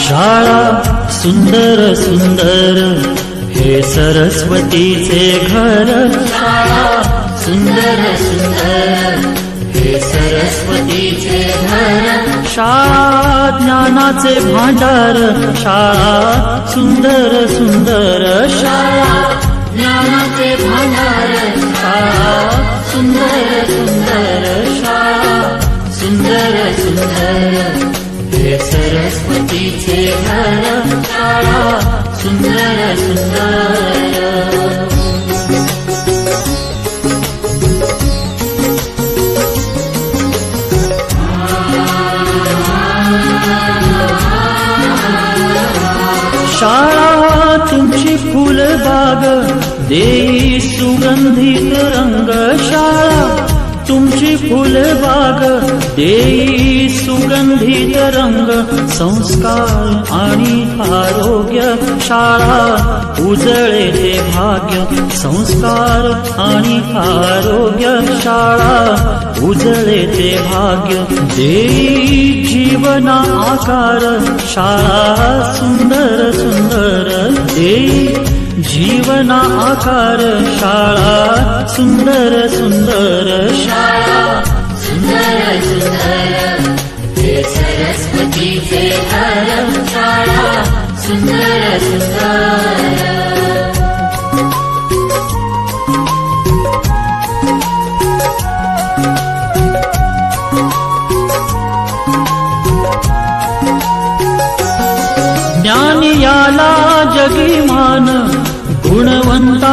शाळा सुंदर सुंदर हे सरस्वतीचे घर, शाळा सुंदर सुंदर हे सरस्वतीचे घर, शाळा ज्ञानाचे भांडार, शाळा सुंदर सुंदर, शाळा ज्ञानाचे भांडार, शाळा सुंदर सुंदर, शाळा सुंदर सुंदर हे सरस्वतीचे घर, शाळा सुंदर सुंदर। शाळा तुमची फुलबाग देई सुगंधित रंग, शाळा तुमची फुलबाग देई सुगंधित रंग, संस्कार आणि आरोग्य, शाळा उजळे ते भाग्य, संस्कार आणि आरोग्य, शाळा उजळे ते भाग्य, देई जीवना आकार, शाळा सुंदर सुंदर देई जीवना आकार, शाळा सुंदर सुंदर, शाळा सुंदर सुंदर हे सरस्वतीचे घर, शाळा सुंदर सुंदर। ज्ञान याला जगी मान, गुणवंता